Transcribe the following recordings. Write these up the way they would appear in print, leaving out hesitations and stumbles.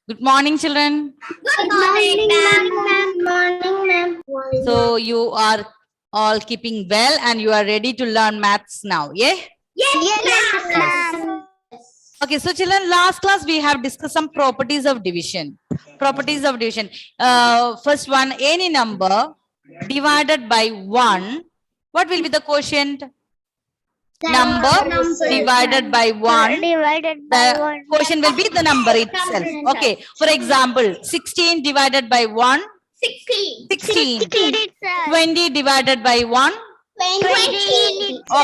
Good morning, children. Good morning, ma'am. Morning, ma'am. So you are all keeping well and you are ready to learn maths now, yeah? Yes, ma'am. Okay, so children, last class we have discussed some properties of division. Properties of division. First one, any number divided by 1. What will be the quotient? Number divided by 1. Divided by The 1. quotient will be the number itself. Okay, for example, 16 divided by 1. 16. 16. 20 divided by 1. 20.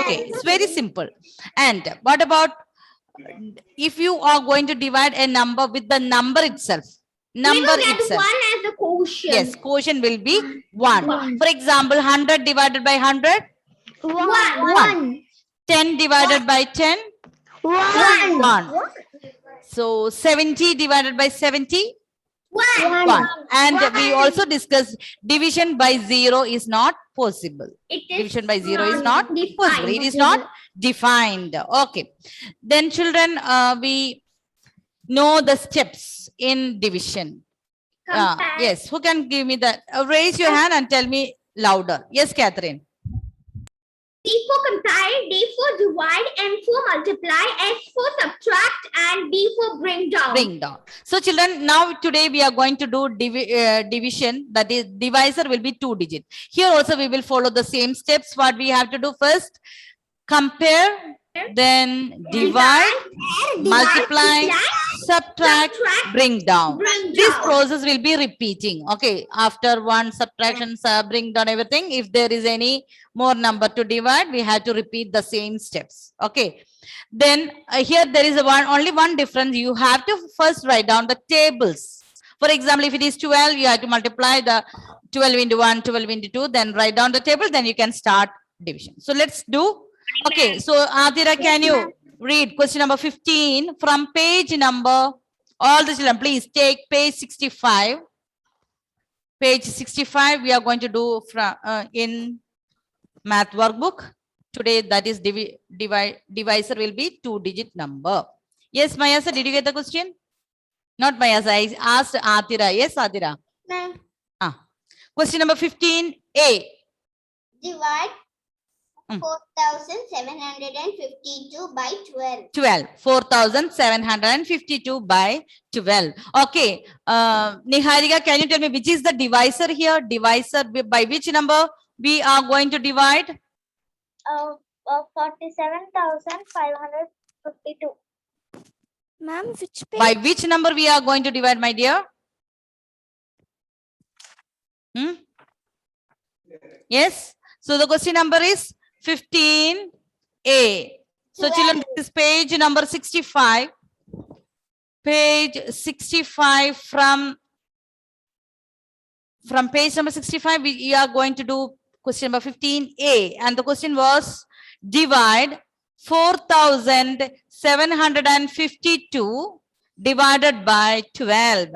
Okay, it's very simple. And what about if you are going to divide a number with the number itself? Number itself. 1 as the quotient. Yes, quotient will be 1. For example, 100 divided by 100. 1. 10 divided by 10. 1. So 70 divided by 70. 1. And we also discussed division by 0 is not possible. Division by 0 is not possible. It is not defined. Okay. Then children, we know the steps in division. Yes. Who can give me that? Raise your hand and tell me louder. Yes, Catherine. D for compare, D for divide, M for multiply, S for subtract, and B for bring down. Bring down. So children, now today we are going to do division. That is, divisor will be 2 digit. Here also we will follow the same steps. What we have to do first, compare, then divide, multiply, subtract, bring down. This process will be repeating. Okay, after one subtraction, bring down everything. If there is any more number to divide, we have to repeat the same steps. Okay. Then here there is only one difference. You have to first write down the tables. For example, if it is 12, you have to multiply the 12 into 1, 12 into 2, then write down the table, then you can start division. So let's do. Okay, so Adira, can you read question number 15 from page number, all the children, please take page 65. Page 65, we are going to do from in math workbook. Today, that is divisor will be 2 digit number. Yes, Mayasa, did you get the question? Not Mayasa, I asked Atira. Yes, Atira. Ma'am. Question number 15A. Divide 4,752 by 12. 12. 4,752 by 12. Okay. Niharika, can you tell me which is the divisor here? Divisor by which number we are going to divide? 47,552. Ma'am, which page? By which number we are going to divide, my dear? Yes. So the question number is 15A. So children, this is page number 65. Page 65 from page number 65, we are going to do question number 15A. And the question was divide 4,752 divided by 12.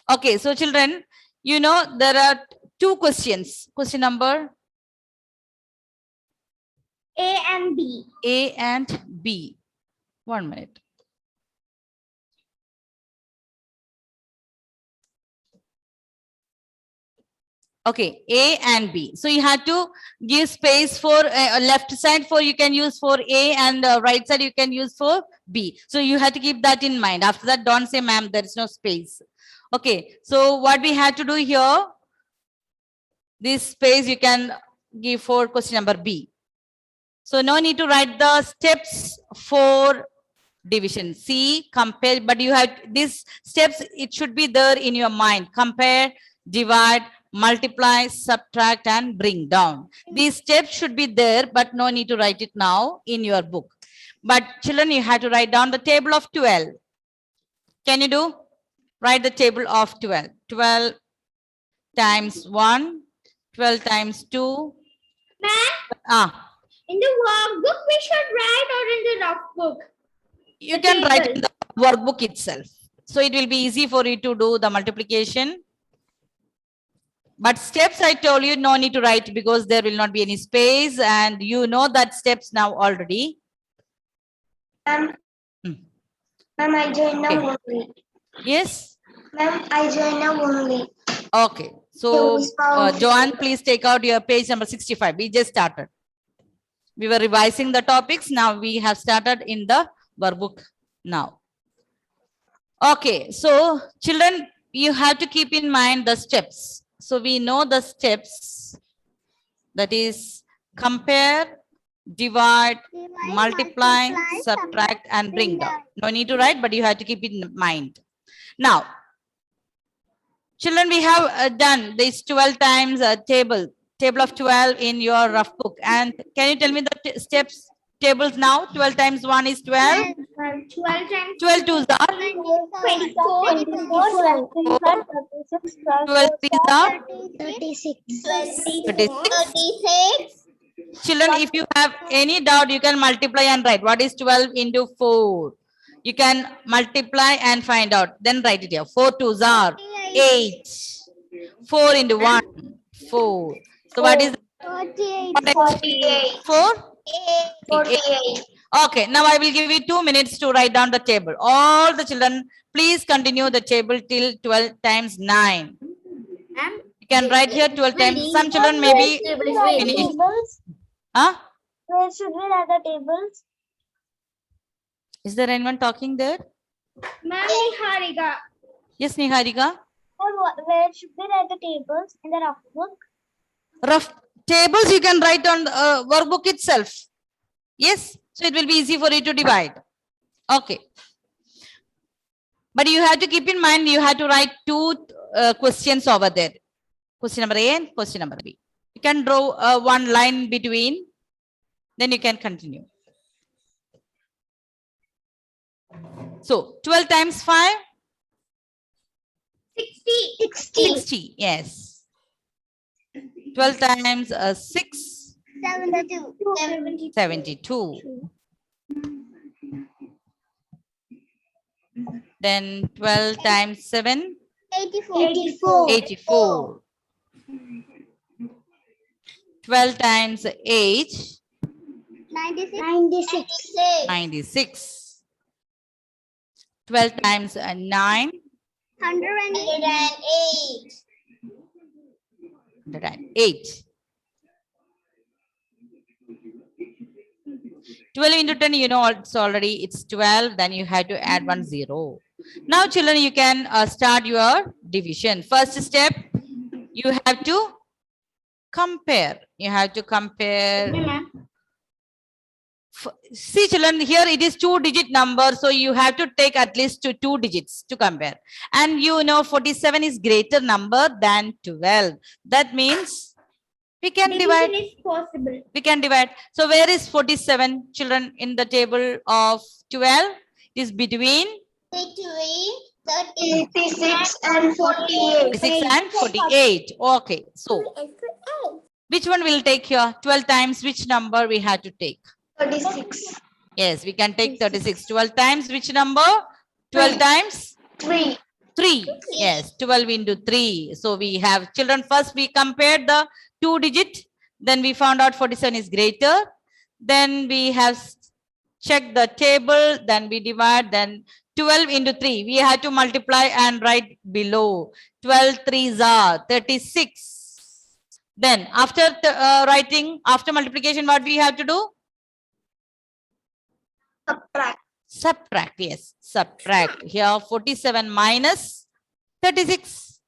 Okay, so children, you know, there are 2 questions. Question number A and B. A and B. 1 minute. Okay, A and B. So you have to give space for left side for you can use for A and right side you can use for B. So you have to keep that in mind. After that, don't say, ma'am, there is no space. Okay, so what we have to do here, this space you can give for question number B. So no need to write the steps for division. See, compare, but you have these steps, it should be there in your mind. Compare, divide, multiply, subtract, and bring down. These steps should be there, but no need to write it now in your book. But children, you have to write down the table of 12. Can you do? Write the table of 12. 12 times 1, 12 times 2. Ma'am? In the workbook, we should write or in the rough book? You can write in the workbook itself. So it will be easy for you to do the multiplication. But steps, I told you, no need to write because there will not be any space and you know that steps now already. Ma'am, I join now Okay. only. Yes. Ma'am, I join now only. Okay. So, Joanne, please take out your page number 65. We just started. We were revising the topics. Now we have started in the workbook now. Okay. So, children, you have to keep in mind the steps. So, we know the steps. That is compare, divide, multiply, subtract, and bring down. No need to write, but you have to keep it in mind. Now, children, we have done this 12 times table of 12 in your rough book. And can you tell me the steps tables now? 12 times 1 is 12. 12 times 12 twos are 24, 12 threes are 36. 36. Children, if you have any doubt, you can multiply and write. What is 12 into 4? You can multiply and find out. Then write it here. 4 twos are 8. 4 into 1, 4. So what is 48. 4? 48. Okay, now I will give you 2 minutes to write down the table. All the children, please continue the table till 12 times 9. You can write here 12 times. Some children may be finished. Huh? Where should we write the tables? Is there anyone talking there? Ma'am, Niharika. Yes, Niharika. Where should we write the tables? In the rough book? Rough tables you can write on the workbook itself. Yes, so it will be easy for you to divide. Okay. But you have to keep in mind, you have to write 2 questions over there. Question number A and question number B. You can draw one line between, then you can continue. So 12 times 5? 60. 60, yes. 12 times 6? 72. 72. Then 12 times 7? 84. 84. 12 times 8? 96. 96. 12 times 9? 108. 108. 12 into 10, you know, it's already, it's 12. Then you have to add 1 0. Now, children, you can start your division. First step, you have to compare. You have to compare. See, children, here it is 2-digit number. So you have to take at least 2 digits to compare. And you know, 47 is greater number than 12. That means we can divide. Division is possible. We can divide. So where is 47, children, in the table of 12? It is between 36 and 48. 36 and 48. Okay. So which one will take here? 12 times which number we had to take? 36. Yes, we can take 36. 12 times which number? 12 times 3. 3. Yes, 12 into 3. So we have, children, first we compared the 2 digit. Then we found out 47 is greater. Then we have checked the table. Then we divide. Then 12 into 3. We had to multiply and write below. 12 3s are 36. Then after writing, after multiplication, what we have to do? Subtract. Subtract, yes. Subtract. Here 47 minus 36.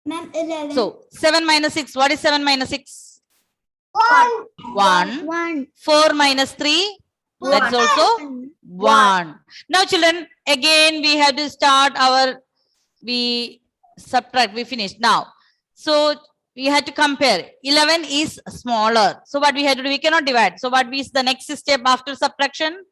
Ma'am, 11. So 7 minus 6. What is 7 minus 6? 1. 1. 4 minus 3. That's also 1. Now, children, again we have to start our, we subtract, we finished. Now, so we had to compare. 11 is smaller. So what we had to do? We cannot divide. So what is the next step after subtraction?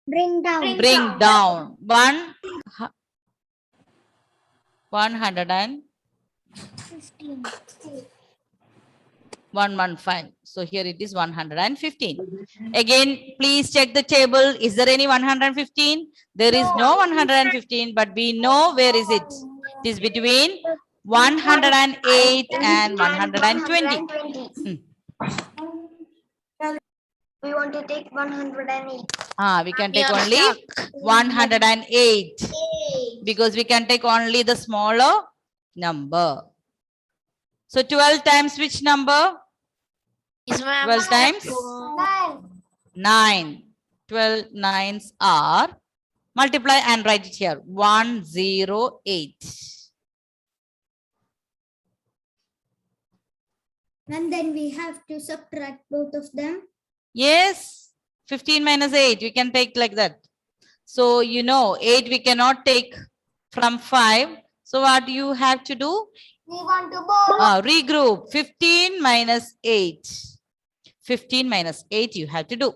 Bring down. Bring down. 115. So here it is 115. Again, please check the table. Is there any 115? There is no 115, but we know where is it. It is between 108 and 120. We want to take 108. We can take are only 108 because we can take only the smaller number. So 12 times which number? 12 times 9. 12 nines are, multiply and write it here, 108. And then we have to subtract both of them. Yes, 15 minus 8, we can take like that. So, you know, 8 we cannot take from 5. So, what you have to do? We want to both. Regroup. 15 minus 8. 15 minus 8 you have to do.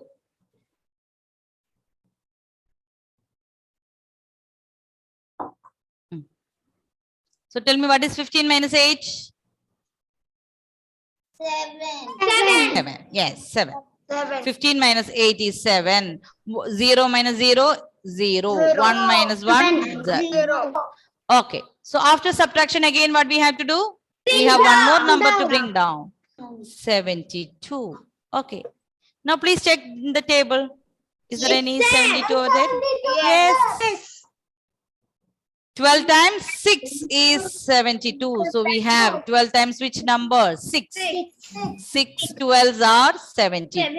So, tell me what is 15 minus 8? 7. Yes, 7. 15 minus 8 is 7. 0 minus 0, 0. 1 minus 1, 0. Okay. So after subtraction again, what we have to do? We have one more number to bring down. 72. Okay. Now please check in the table. Is there any 72 over there? Yes. 12 times 6 is 72. So we have 12 times which number? 6. 6 12s are 72.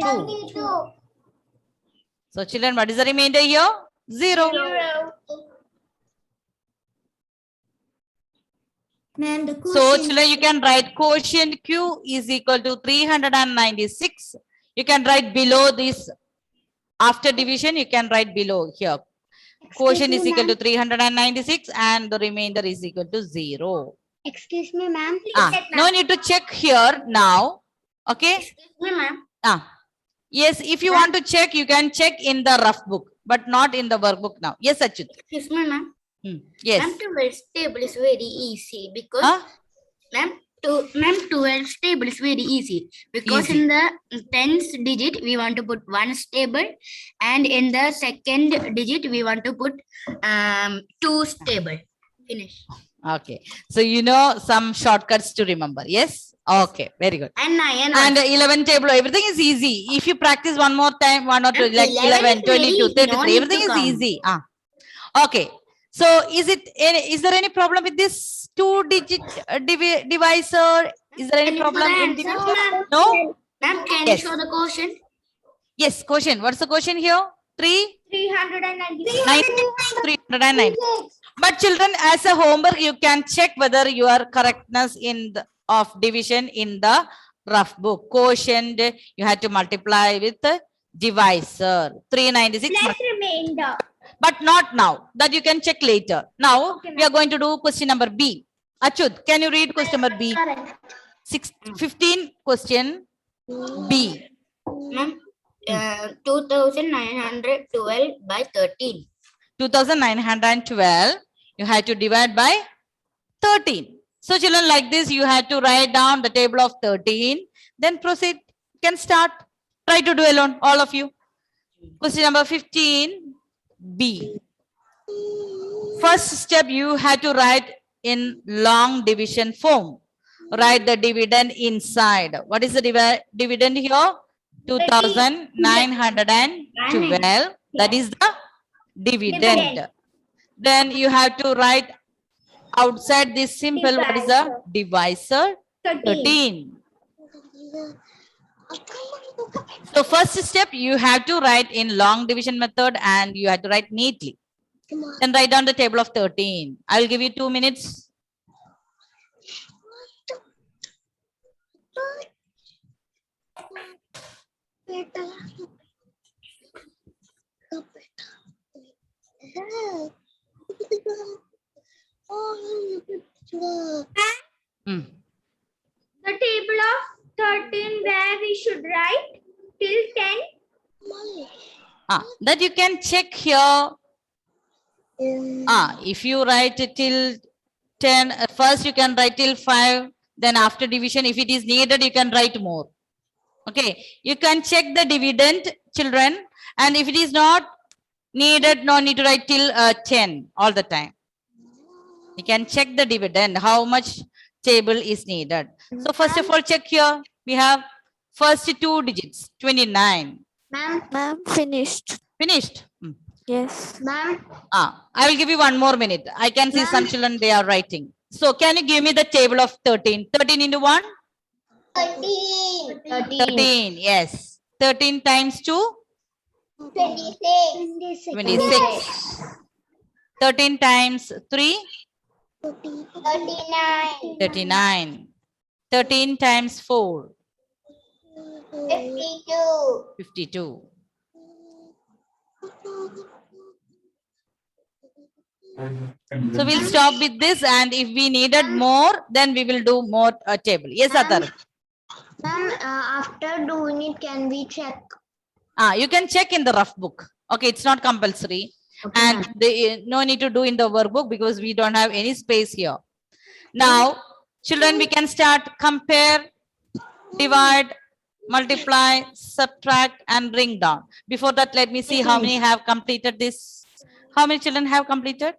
So children, what is the remainder here? 0. And the So quotient, children, you can write quotient Q is equal to 396. You can write below this. After division, you can write below here. Quotient is equal to 396 and the remainder is equal to 0. Excuse me, ma'am. No need to check here now. Okay. Excuse me, ma'am. Yes, if you want to check, you can check in the rough book, but not in the workbook now. Yes, Achut. Excuse me, ma'am. Yes. Ma'am, 12 table is very easy because Huh? ma'am, 12 table is very easy because Easy. in the 10th digit we want to put 1 stable and in the second digit we want to put 2 stable. Finish. Okay. So you know some shortcuts to remember. Yes. Okay. Very good. And 9 And 11 table, everything is easy. If you practice one more time, 1 or 2, And like 11 11, is very 22, easy, no 33, need everything to is count. easy. Okay. So is there any problem with this 2-digit divisor? Is there any Can you problem show in the division? answer? No? Ma'am, can Yes. you show the quotient? Yes, question. What's the question here? 396. 309. But children, as a homework, you can check whether your correctness in the, of division in the rough book. Quotient, you had to multiply with the divisor. 396. Plus remainder. But not now. That you can check later. Now, Okay, we are going to do question number B. Achut, can you read question number B? 15 question B. Ma'am, 2912 by 13. 2912, you had to divide by 13. So children, like this, you had to write down the table of 13. Then proceed. You can start. Try to do alone, all of you. Question number 15, B. First step, you had to write in long division form. Write the dividend inside. What is the dividend here? 2912. That is the dividend. Then you have to write outside this symbol. What is the divisor? 13. So first step, you have to write in long division method and you have to write neatly. Then write down the table of 13. I will give you 2 minutes. Hmm. The table of 13 where we should write till 10. That you can check here. If you write it till 10, first you can write till 5. Then after division, if it is needed, you can write more. Okay. You can check the dividend, children. And if it is not needed, no need to write till 10 all the time. You can check the dividend, how much table is needed. So first of all, check here. We have first 2 digits, 29. Ma'am, finished. Finished? Hmm. Yes. Ma'am. I will give you 1 more minute. I can see some children, they are writing. So can you give me the table of 13? 13 into 1? 13. 13, yes. 13 times 2? 26. 26. 13 times 3? 39. 39. 13 times 4? 52. 52. So we'll stop with this, and if we needed more, then we will do more table. Yes, Atar. Ma'am, after doing it, can we check? You can check in the rough book. Okay, it's not compulsory. And no need to do in the workbook because we don't have any space here. Now, children, we can start compare, divide, multiply, subtract, and bring down. Before that, let me see how many have completed this. How many children have completed?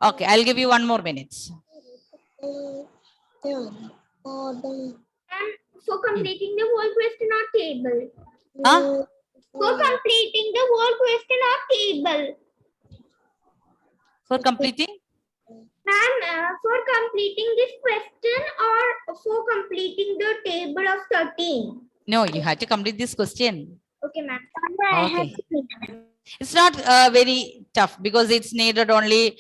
Okay, I'll give you 1 more minute. And for completing the whole question or table? Huh? For completing the whole question or table? For completing? Ma'am, for completing this question or for completing the table of 13? No, you have to complete this question. Okay, ma'am. Okay. It's not very tough because it's needed only,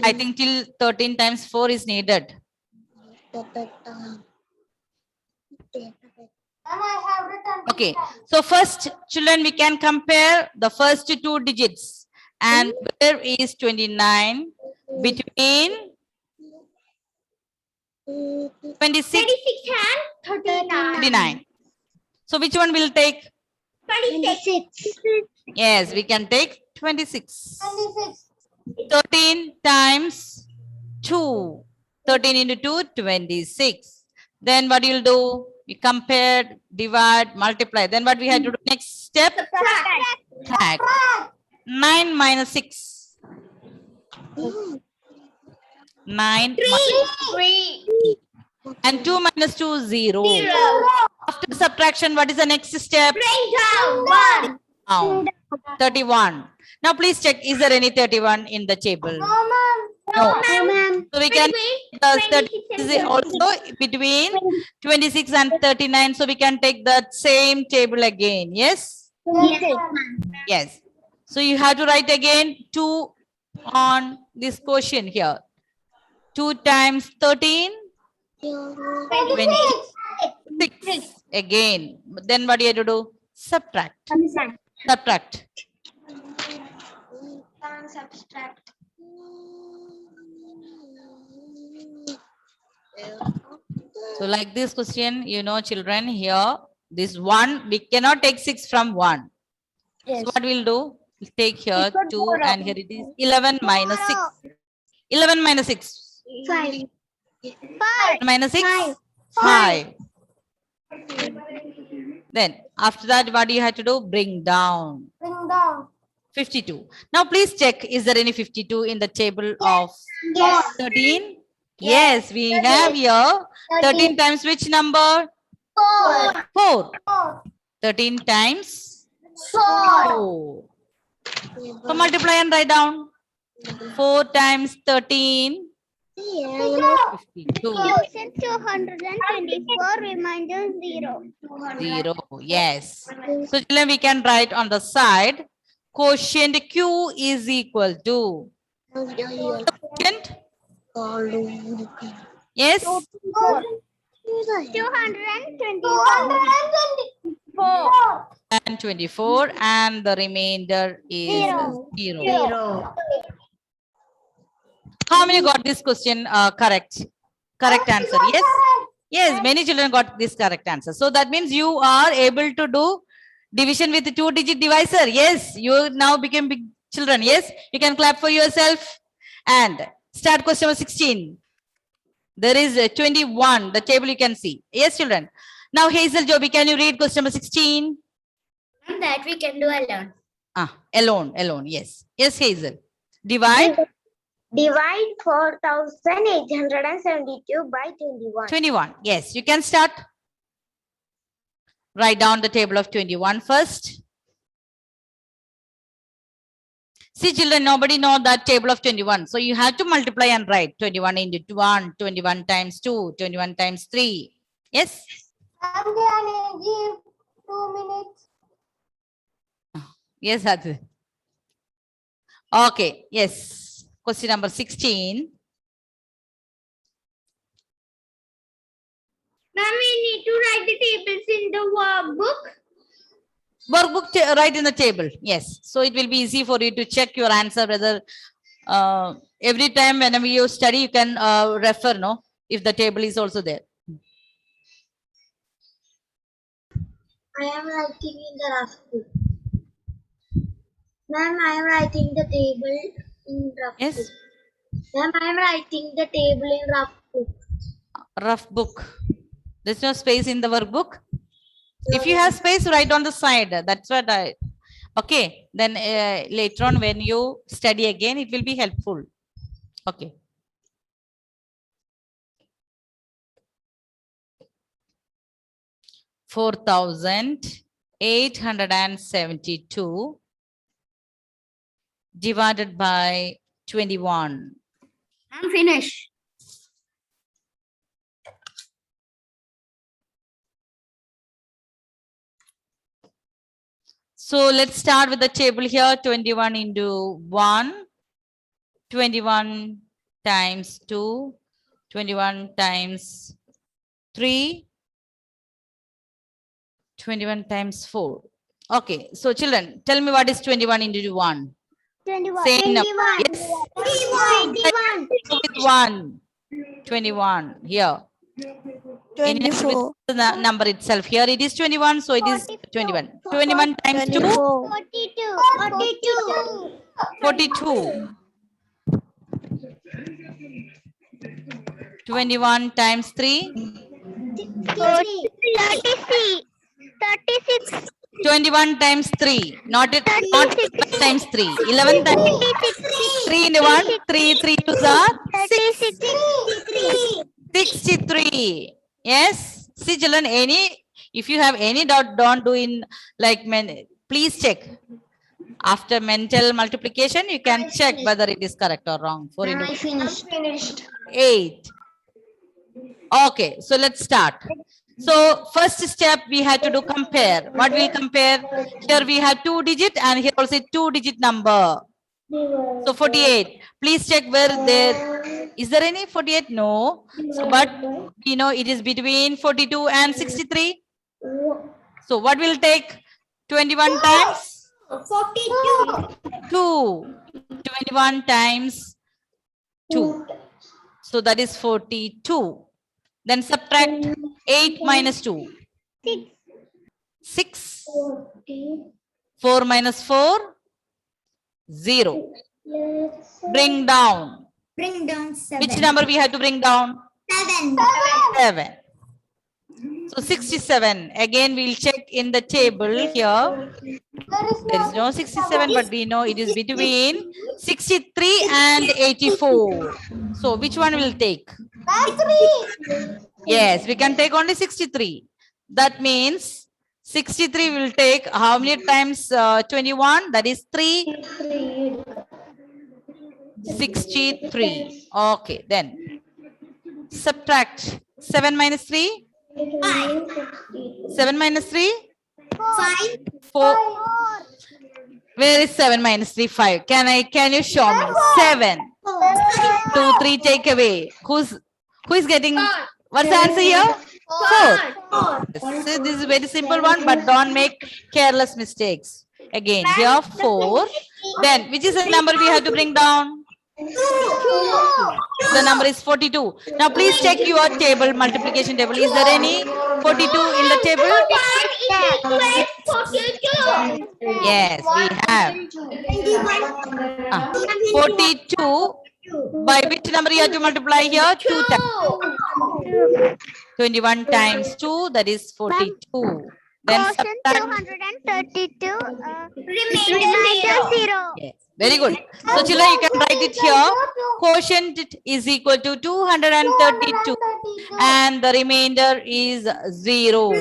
I think till 13 times 4 is needed. Okay, so first, children, we can compare the first 2 digits. And where is 29 between 26 26 and 39. 39. So which one will take? 26. Yes, we can take 26. 26. 13 times 2. 13 into 2, 26. Then what you'll do? We compare, divide, multiply. Then what we have to do next step? Subtract. 9 minus 6. 9 3. and 2 minus 2, 0. After subtraction, what is the next step? Bring down 1. Down. 31. Now please check, is there any 31 in the table? No. So we can, the 30 is also between 26 and 39. So we can take that same table again. Yes? Yes. So you have to write again 2 on this quotient here. 2 times 13, 26 again. Then what do you have to do? Subtract. Subtract. Subtract. So like this question, you know, children, here, this 1, we cannot take 6 from 1. So what we'll do? We'll take here 2 and here it is 11 minus 6. 11 minus 6. 5. Minus 6. 5. Then after that, what do you have to do? Bring down. Bring down. 52. Now please check, is there any 52 in the table of 13? Yes, we have here 13 times which number? 4. 13 times 4. So multiply and write down. 4 times 13. 52. 224 remainder 0. 0. Yes. So children, we can write on the side. Quotient Q is equal to. Quotient? Yes. 224. And 24, and the remainder is 0. How many got this question correct? Correct answer. Yes. Yes, many children got this correct answer. So that means you are able to do division with 2-digit divisor. Yes, you now became big children. Yes, you can clap for yourself. And start question number 16. There is 21, the table you can see. Yes, children. Now, Hazel Joby, can you read question number 16? That we can do alone. Alone, yes. Yes, Hazel. Divide. Divide 4,872 by 21. 21. Yes, you can start. Write down the table of 21 first. See children, nobody know that table of 21. So you have to multiply and write 21 into 1, 21 times 2, 21 times 3. Yes? I'm gonna give 2 minutes. Yes, Adil. Okay, yes. Question number 16. Ma'am, we need to write the tables in the workbook. Workbook write in the table. Yes. So it will be easy for you to check your answer whether every time whenever you study, you can refer, no, if the table is also there. I am writing in the rough book. Ma'am, I am writing the table in rough Yes. book. Ma'am, I am writing the table in rough book. Rough book. There's no space in the workbook. If you have space, write on the side. That's what I. Okay. Then later on, when you study again, it will be helpful. Okay. $4,872 divided by 21. I'm finished. So let's start with the table here. 21 into 1, 21 times 2, 21 times 3, 21 times 4. Okay, so children, tell me what is 21 into 1? 21. Same number. 21. Yes. 21. With 1. 21 here. In the number itself. Here it is 21, so it is 21. 21 times 2, 42. 42. 21 times 3, 36. 21 times 3, not 11 times 3. 11 times 3 into 1, 3, 3 to the 63. Yes. See children, if you have any doubt, don't do in like please check. After mental multiplication, you can check whether it is correct or wrong. 4 into I finished. 8. Okay, so let's start. So first step we had to do compare. What will compare? Here we have 2 digit and here also 2 digit number. So 48. Please check where there is there any 48? No. So but you know it is between 42 and 63. So what will take 21 times? 42. 2. 21 times 2. So that is 42. Then subtract 8 minus 2. 6. 4 minus 4. 0. Bring down. Bring down 7. Which number we have to bring down? 7. 7. So 67. Again, we'll check in the table here. There is no 67, but we know it is between 63 and 84. So which one will take? 3. Yes, we can take only 63. That means 63 will take how many times 21? That is 3. 63. Okay, then subtract 7 minus 3. 7 minus 3. 5. 4. Where is 7 minus 3? 5. Can you show me? 7. 2, 3 take away. Who is getting? What's the answer here? 4. So this is a very simple one, but don't make careless mistakes. Again, here 4. Then which is the number we have to bring down? The number is 42. Now please check your table, multiplication table. Is there any 42 in the table? Yes, we have. 42. By which number you have to multiply here? 2 times. 21 times 2, that is 42. Then subtract. 232. Remainder 0. Yes, very good. So children, you can write it here. Quotient is equal to 232 and the remainder is 0.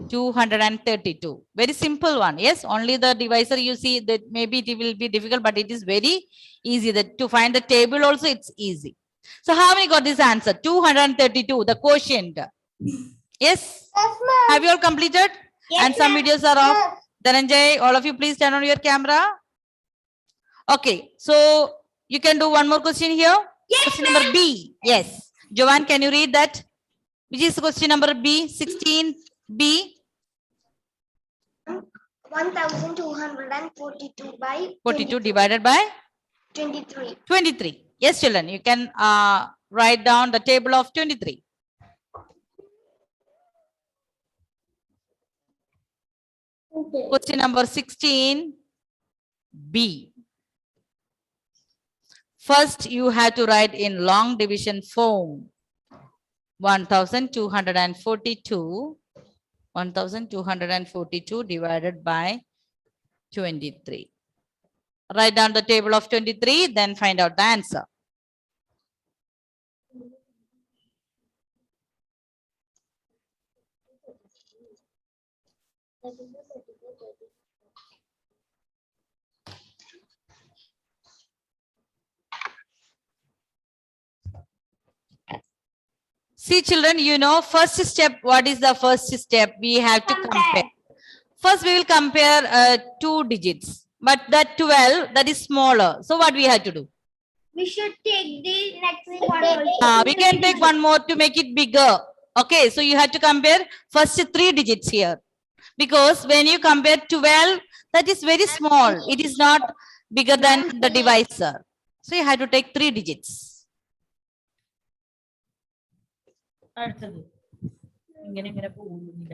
232. Very simple one. Yes, only the divisor you see that maybe it will be difficult, but it is very easy. That to find the table also it's easy. So how many got this answer? 232, the quotient. Yes. Have you all completed? And some videos are off. Dhananjay, all of you please turn on your camera. Okay, so you can do one more question here. Question number B. Yes. Joanne, can you read that? Which is question number B? 16B. 1242 by 42 divided by 23. 23. Yes, children, you can write down the table of 23. Okay. Question number 16B. First, you have to write in long division form. 1242 divided by 23. Write down the table of 23, then find out the answer. See, children, you know, first step, what is the first step? We have to compare. First, we will compare two digits, but that 12, that is smaller. So what we have to do? We should take the next one also. We can take one more to make it bigger. Okay, so you have to compare first three digits here. Because when you compare 12, that is very small. It is not bigger than the divisor. So you have to take three digits. അടുത്തത് ഇങ്ങനെ ഇങ്ങനെ പോകുന്നില്ല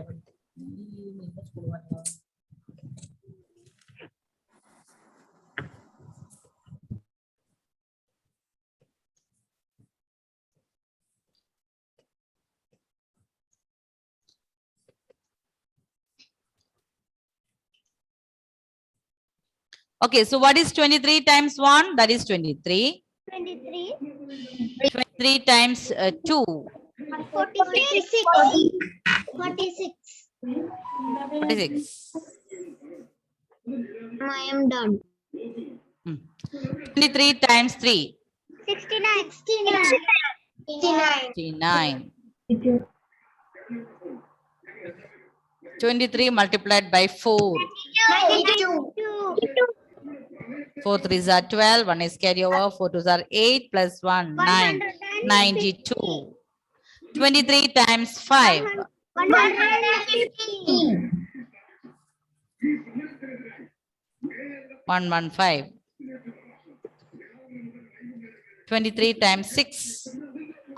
Okay, so what is 23 times 1? That is 23. 23. 23 times 2. 46. 46. 46. I am done. 23 times 3. 69. 69. 69. 23 multiplied by 4. 92. 4 3s are 12. 1 is carry over. 4 2s are 8 plus 1, 9. 92. 23 times 5. 115. 115. 23 times 6.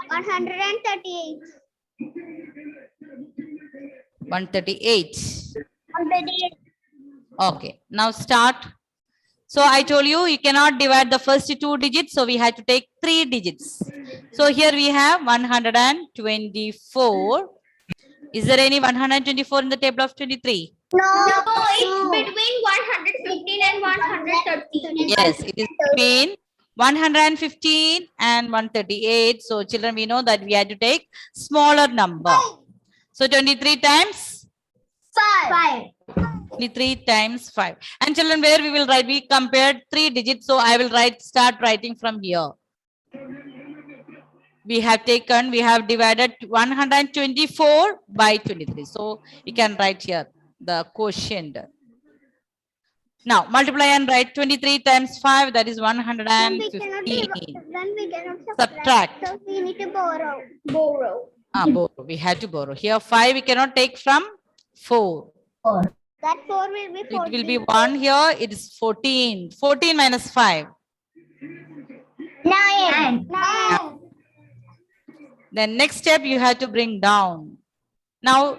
138. 138. 138. Okay, now start. So I told you, you cannot divide the first two digits. So we have to take three digits. So here we have 124. Is there any 124 in the table of 23? No, it's between 115 and 130. Yes, it is between 115 and 138. So children, we know that we have to take smaller number. So 23 times 5. 23 times 5. And children, where we will write? We compared three digits. So I will start writing from here. We have divided 124 by 23. So you can write here the quotient. Now multiply and write 23 times 5. That is 115. Then we cannot Subtract. So we need to borrow. Borrow. Borrow. We have to borrow. Here 5 we cannot take from 4. That 4 will be 14. It will be 1 here. It is 14. 14 minus 5. 9. Then next step you have to bring down. Now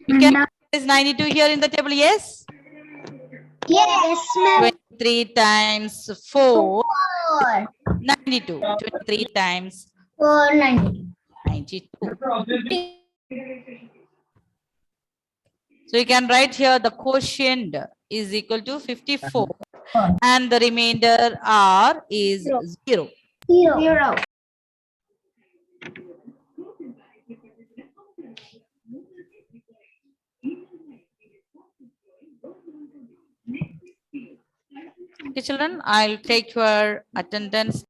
you can is 92 here in the table. Yes. Yes, ma'am. 23 times 4. 4. 92. 23 times 490. 92. So you can write here the quotient is equal to 54 and the remainder R is 0. 0. Okay, children, I'll take your attendance.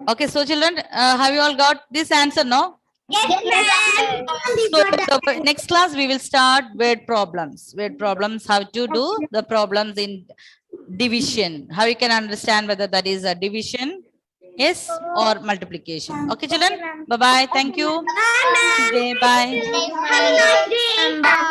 Okay, so children, have you all got this answer, no? Yes, ma'am. So the next class we will start word problems. Word problems, how to do the problems in division. How you can understand whether that is a division, yes, or multiplication. Okay, children. Bye bye. Thank you. Bye, ma'am. Bye. Have a nice day.